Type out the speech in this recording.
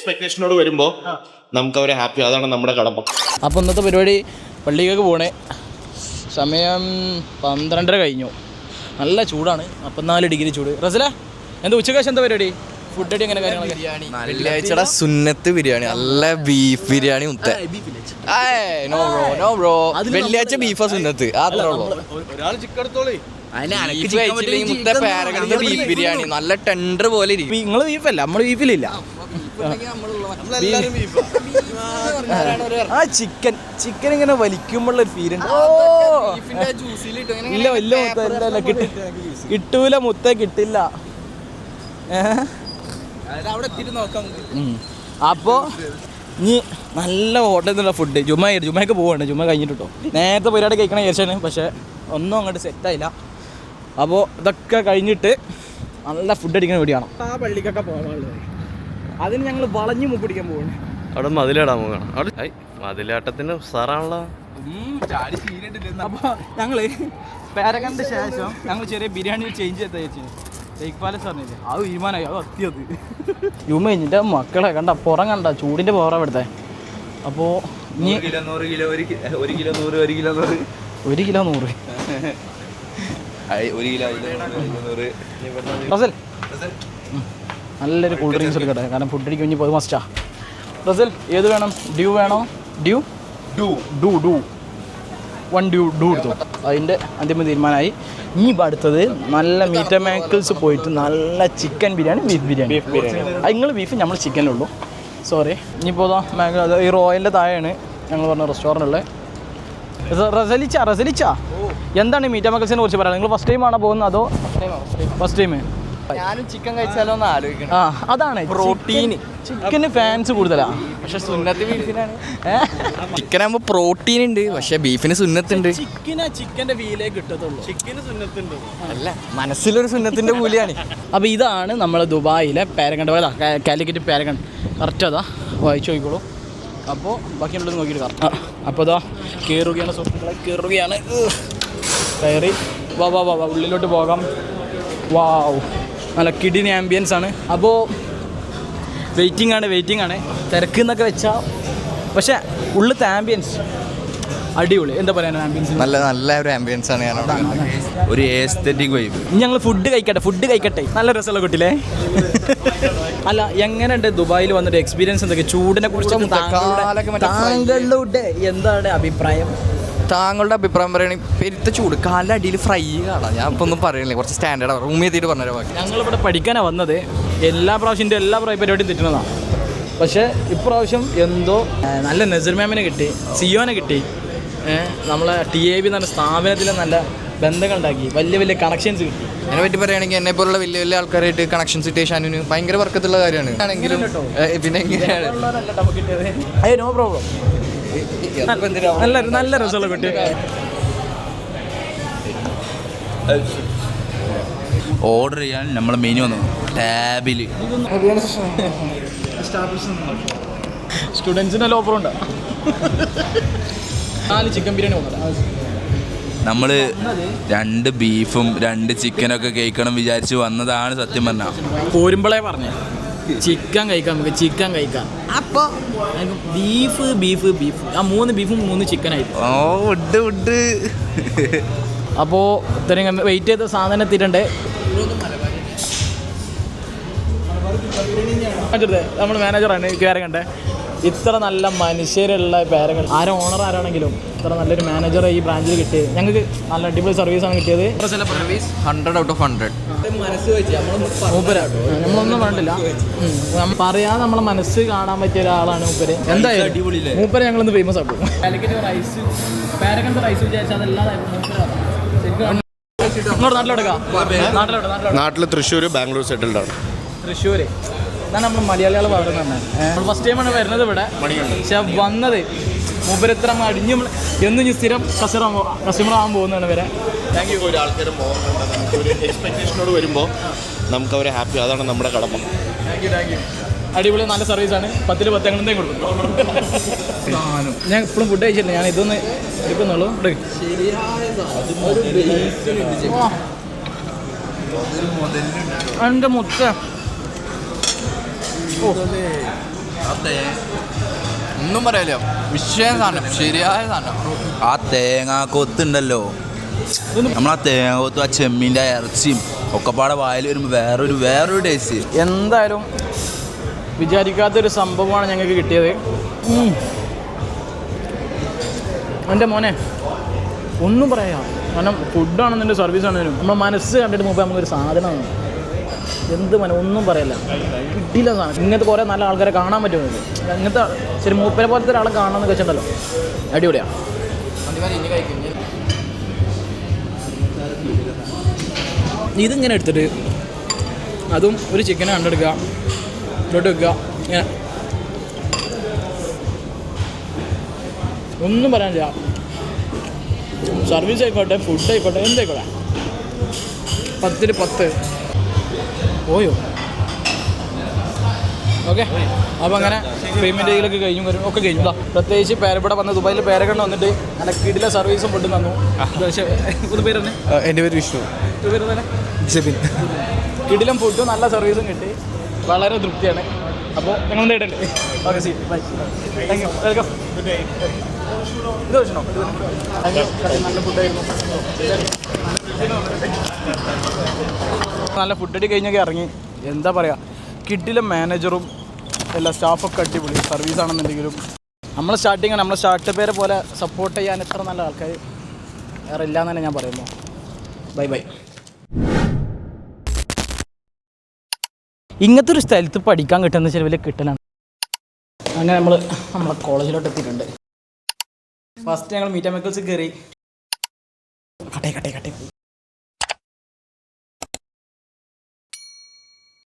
എക്സ്പെക്ടേഷനോട് വരുമ്പോൾ നമുക്ക് അവരെ ഹാപ്പി, അതാണ് നമ്മുടെ കടമ. അപ്പോൾ ഇന്നത്തെ പരിപാടി പള്ളിയിലേക്ക് പോകണേ. സമയം 12:30 കഴിഞ്ഞു. നല്ല ചൂടാണ്, 54 ഡിഗ്രി ചൂട്. റസല എന്താ ഉച്ചക്കാശം എന്താ പരിപാടി? ഫുഡ് അടി അങ്ങനെ കാര്യങ്ങളൊക്കെ? വെള്ളിയാഴ്ചയുടെ സുന്നത്ത് ബിരിയാണി, നല്ല ബീഫ് ബിരിയാണി മുത്ത. വെള്ളിയാഴ്ച ബീഫാ സുന്നത്ത്, അത്രേ ഉള്ളൂ. ഒരാൾ ചിക്കൻ എടുത്തോളേ. ബീഫ് ബിരിയാണി നല്ല ടെൻഡർ പോലെ ഇരിക്കും. നിങ്ങൾ ബീഫല്ല, നമ്മൾ ബീഫിലില്ല. ആ ചിക്കൻ ഇങ്ങനെ വലിക്കുമ്പോഴുള്ള ഒരു ഫീൽ ഉണ്ട്. ഇല്ല വലിയ മുത്ത കിട്ടൂല, മുത്ത കിട്ടില്ല. അപ്പോൾ ഇനി നല്ല ഹോട്ടലിൽ നിന്നുള്ള ഫുഡ് ജുമയ്ക്ക് പോവാണ്. ജുമ കഴിഞ്ഞിട്ടോ നേരത്തെ പരിപാടി കഴിക്കണം വിചാരിച്ചാണ്, പക്ഷേ ഒന്നും അങ്ങോട്ട് സെറ്റായില്ല. അപ്പോൾ ഇതൊക്കെ കഴിഞ്ഞിട്ട് നല്ല ഫുഡ് അടിക്കാൻ വേണ്ടിയാണ് ആ പള്ളിക്കൊക്കെ പോകാനുള്ളത്. അതിന് ഞങ്ങൾ വളഞ്ഞു മുപ്പിടിക്കാൻ പോവാണ്. അവിടെ മതിലിടാൻ പോകണം. അവിടെ മതിലാട്ടത്തിന് സാറാണല്ലോ. അപ്പോൾ ഞങ്ങൾ പാരഗണിൻ്റെ ശേഷം ഞങ്ങൾ ചെറിയ ബിരിയാണി ചേഞ്ച് ചെയ്ത ചേച്ചി ഷെയ്ഖ് പാലസ് പറഞ്ഞില്ലേ, അത് തീരുമാനമായി. അത് എത്തിയത് യുമ കഴിഞ്ഞിട്ട് മക്കളെ കണ്ട പുറം കണ്ട ചൂടിൻ്റെ പുറം ഇവിടുത്തെ. അപ്പോൾ ഇനി 1 കിലോ 100 റസൽ നല്ലൊരു കൂൾ ഡ്രിങ്ക്സ് എടുക്കട്ടെ, കാരണം ഫുഡ് അടിക്കും ഇനി പോയി മസ്റ്റാ. റസൽ ഏത് വേണം? ഡ്യൂ വേണോ? ഡ്യൂ എടുത്തു. അതിൻ്റെ അന്തിമ തീരുമാനമായി. ഇനി ഇപ്പോൾ അടുത്തത് നല്ല മീറ്റ് മേക്കിൾസ് പോയിട്ട് നല്ല ചിക്കൻ ബിരിയാണി, ബീഫ് ബിരിയാണി. നിങ്ങൾ ബീഫ്, നമ്മൾ ചിക്കനുള്ളൂ. സോറി. ഇനിയിപ്പോൾ ഈ റോയലിൻ്റെ താഴെയാണ് ഞങ്ങൾ പറഞ്ഞ റെസ്റ്റോറൻറ്റുള്ളത്. റസലിച്ച എന്താണ് മീറ്റ് മേക്കിൾസിനെ കുറിച്ച് പറയാം? നിങ്ങൾ ഫസ്റ്റ് ടൈം ആണോ പോകുന്നത് അതോ ഫസ്റ്റ് ടൈം? ഞാനും ചിക്കൻ കഴിച്ചാലോ എന്ന് ആലോചിക്കണം. അതാണ് പ്രോട്ടീൻ. ചിക്കന് ഫാൻസ് കൂടുതലാണ്, പക്ഷെ സുന്നത്ത് ബീഫിനാണ്. ചിക്കൻ ആകുമ്പോൾ പ്രോട്ടീൻ ഉണ്ട്, പക്ഷെ ബീഫിന് സുന്നത്തുണ്ട്. ചിക്കൻ്റെ ഫീലേക്ക് കിട്ടത്തുള്ളൂ. ചിക്കന് സുന്നത്തുണ്ട് അല്ല, മനസ്സിലൊരു സുന്നത്തിൻ്റെ കൂലിയാണ്. അപ്പോൾ ഇതാണ് നമ്മൾ ദുബായിലെ പാരഗണ്ട്, കാലിക്കറ്റ് പാരഗണ്ട്. കറക്റ്റ് അതാ, വായിച്ചു നോക്കിക്കോളൂ. അപ്പോൾ ബാക്കിയുള്ളത് നോക്കിയിട്ട് കാണാം. അപ്പോൾ അതാ കയറുകയാണ്, സുഹൃത്തുക്കളെ കയറുകയാണ്. കയറി വാ ഉള്ളിലോട്ട് പോകാം. വാവ്, നല്ല കിഡിന് ആംബിയൻസ് ആണ്. അപ്പോൾ വെയിറ്റിംഗ് ആണ്. തിരക്ക് എന്നൊക്കെ വെച്ചാൽ, പക്ഷേ ഉള്ളിലത്തെ ആംബിയൻസ് അടിപൊളി. എന്താ പറയാൻ, ആംബിയൻസ് നല്ല ഒരു ആംബിയൻസ് ആണ്. ഒരു എസ്തെറ്റിക് വൈബ്. ഞങ്ങൾ ഫുഡ് കഴിക്കട്ടെ. നല്ല രസമുള്ള കുട്ടിയില്ലേ? അല്ല, എങ്ങനെയുണ്ട് ദുബായിൽ വന്നിട്ട് എക്സ്പീരിയൻസ്? എന്തൊക്കെ ചൂടിനെ കുറിച്ച് താങ്കളുടെ എന്താണ് അഭിപ്രായം? താങ്കളുടെ അഭിപ്രായം പറയുകയാണെങ്കിൽ പെരുത്ത ചൂട്, കാലിൻ്റെ അടിയിൽ ഫ്രൈ കാണാം. ഞാൻ ഇപ്പോൾ ഒന്നും പറയുന്നില്ല, കുറച്ച് സ്റ്റാൻഡേർഡ് റൂമിൽ എത്തിയിട്ട് പറഞ്ഞുതരാം. ബാക്കി ഞങ്ങളിവിടെ പഠിക്കാനാണ് വന്നത്. എല്ലാ പരിപാടിയും തെറ്റുന്നതാണ്. പക്ഷേ ഇപ്രാവശ്യം എന്തോ നല്ല നസീർ മാമിനെ കിട്ടി, സിയോനെ കിട്ടി. നമ്മളെ TAB എന്ന് പറഞ്ഞ സ്ഥാപനത്തിൽ നല്ല ബന്ധങ്ങൾ ഉണ്ടാക്കി, വലിയ കണക്ഷൻസ് കിട്ടി. അതിനെപ്പറ്റി പറയുകയാണെങ്കിൽ എന്നെ പോലുള്ള വലിയ ആൾക്കാരായിട്ട് കണക്ഷൻസ് കിട്ടിയ ഷാനുവിന് ഭയങ്കര വർക്കത്തുള്ള കാര്യമാണ്. ആണെങ്കിലും പിന്നെ എങ്ങനെയാണ് നോ പ്രോബ്ലം. നല്ല രസമുള്ള കുട്ടി. ഓർഡർ ചെയ്യാൻ നമ്മളെ മെനു വന്നു ടാബിൽ. സ്റ്റുഡൻസിൻ്റെ ഓഫറുണ്ട്. 4 ചിക്കൻ ബിരിയാണി നമ്മൾ 2 ബീഫും 2 ചിക്കനൊക്കെ കഴിക്കണം വിചാരിച്ച് വന്നതാണ്. സത്യം പറഞ്ഞാൽ പോരുമ്പോളേ പറഞ്ഞു ചിക്കൻ കഴിക്കാം, നമുക്ക് ചിക്കൻ കഴിക്കാം. അപ്പോൾ ബീഫ് ആ 3 ബീഫും 3 ചിക്കനായിട്ട്. അപ്പോൾ ഇത്രയും വെയിറ്റ് ചെയ്ത സാധനം എത്തിയിട്ടുണ്ട്. നമ്മൾ മാനേജറാണ് കയറങ്ങണ്ടേ. ഇത്ര നല്ല മനുഷ്യരുള്ള പേരങ്ങൾ ആരാണെങ്കിലും ഇത്ര നല്ലൊരു മാനേജറെ ഈ ബ്രാഞ്ചിൽ കിട്ടിയത് ഞങ്ങൾക്ക് നല്ല അടിപൊളി സർവീസാണ് കിട്ടിയത്. 100 out of 100. നമ്മളൊന്നും വേണ്ടില്ല, പറയാതെ നമ്മളെ മനസ്സ് കാണാൻ പറ്റിയ ഒരാളാണ് മൂപ്പര്. എന്തായാലും മൂപ്പര് ഞങ്ങളൊന്ന് ഫേമസ് ആക്കും. കാലിക്കറ്റ് റൈസ്, പാരഗണ്ട് റൈസ് വിചാരിച്ചാൽ അതെല്ലാം നാട്ടിൽ തൃശ്ശൂർ, ബാംഗ്ലൂർ സെറ്റിൽഡ് ആണ്. തൃശ്ശൂർ എന്നാണ് നമ്മൾ മലയാളികൾ പറയുന്നത്. നമ്മൾ ഫസ്റ്റ് ടൈമാണ് വരുന്നത് ഇവിടെ. പക്ഷെ വന്നത് മൂപ്പര് ഇത്ര അടിഞ്ഞ് എന്നും സ്ഥിരം കസ്റ്റമർ ആകാൻ പോകുന്നതാണ് വരെ. Thank you. ഒരാൾക്കാർ ഒരു എക്സ്പെക്ടേഷനോട് വരുമ്പോൾ നമുക്ക് അവരെ ഹാപ്പി, അതാണ് നമ്മുടെ കടമ. Thank you. അടിപൊളി നല്ല സർവീസാണ്. 10 ൽ 10 എങ്ങനെ കൊടുക്കും. ഞാൻ ഇപ്പോഴും ഫുഡ് കഴിച്ചില്ല, ഞാൻ ഇതൊന്ന് എടുക്കുന്നുള്ളൂ. എൻ്റെ മുത്ത ഒന്നും പറയാലോ, വിഷയം സാധനം, ശരിയായ സാധനം. ആ തേങ്ങാക്കൊത്തുണ്ടല്ലോ, നമ്മളാ തേങ്ങാക്കൊത്തും ആ ചെമ്മീൻ്റെ ഇറച്ചിയും ഒക്കെ പാടെ വായിൽ വരുമ്പോൾ വേറൊരു ടേസ്റ്റ്. എന്തായാലും വിചാരിക്കാത്തൊരു സംഭവമാണ് ഞങ്ങൾക്ക് കിട്ടിയത്. എൻ്റെ മോനെ ഒന്നും പറയാം, കാരണം ഫുഡാണെന്നുണ്ട് സർവീസാണെങ്കിലും നമ്മുടെ മനസ്സ് കണ്ടിട്ട് മുമ്പ് നമുക്കൊരു സാധനമാണ്. എന്ത് ഒന്നും പറയല്ല, കിട്ടിയില്ല സാധനം. ഇങ്ങനത്തെ കുറേ നല്ല ആൾക്കാരെ കാണാൻ പറ്റുന്നത്, ഇങ്ങനത്തെ ശരി മൂപ്പരെ പോലത്തെ ഒരാളെ കാണാമെന്ന് വെച്ചിട്ടുണ്ടല്ലോ, അടിപൊളിയാണ്. ഇതിങ്ങനെ എടുത്തിട്ട് അതും ഒരു ചിക്കനെ കണ്ടെടുക്കുക, ഇങ്ങോട്ട് വെക്കുക, ഇങ്ങനെ ഒന്നും പറയാനില്ല. സർവീസ് ആയിക്കോട്ടെ, ഫുഡ് ആയിക്കോട്ടെ, എന്തായിക്കോട്ടെ 10-ൽ 10 പോയോ. ഓക്കെ, അപ്പോൾ അങ്ങനെ പേയ്മെൻറ്റ് ചെയ്യലൊക്കെ കഴിഞ്ഞു വരും, ഒക്കെ കഴിഞ്ഞു. പ്രത്യേകിച്ച് പേരവിടെ വന്ന് ദുബായിൽ പേരക്കണ്ട് വന്നിട്ട് എൻ്റെ കിടിലെ സർവീസും ഫുഡ് തന്നു. ഒരു പേര് തന്നെ, എൻ്റെ പേര് വിഷ്ണു. പേര് തന്നെ ജെബിൻ. കിടിലം ഫുഡും നല്ല സർവീസും കിട്ടി, വളരെ തൃപ്തിയാണ്. അപ്പോൾ ഞങ്ങൾ നേടല്ലേ. Okay, see bye, thank you, welcome. ഇത് വെച്ചോ, നല്ല ഫുഡായിരുന്നു. നല്ല ഫുഡ് അടി കഴിഞ്ഞൊക്കെ ഇറങ്ങി. എന്താ പറയുക, കിഡിലും മാനേജറും എല്ലാ സ്റ്റാഫൊക്കെ അടിപൊളി സർവീസാണെന്നുണ്ടെങ്കിലും നമ്മൾ സ്റ്റാർട്ടിങ്ങാണ്. നമ്മളെ സ്റ്റാർട്ട് പേരെ പോലെ സപ്പോർട്ട് ചെയ്യാൻ എത്ര നല്ല ആൾക്കാർ വേറെ ഇല്ല എന്ന് തന്നെ ഞാൻ പറയുന്നു. Bye bye. ഇങ്ങനത്തെ ഒരു സ്ഥലത്ത് പഠിക്കാൻ കിട്ടുന്ന വെച്ചാൽ വലിയ കിട്ടലാണ്. അങ്ങനെ നമ്മളെ കോളേജിലോട്ട് എത്തിയിട്ടുണ്ട്. ഫസ്റ്റ് ഞങ്ങൾ മീറ്റ് മെക്കൽസ് കയറി. കട്ടേ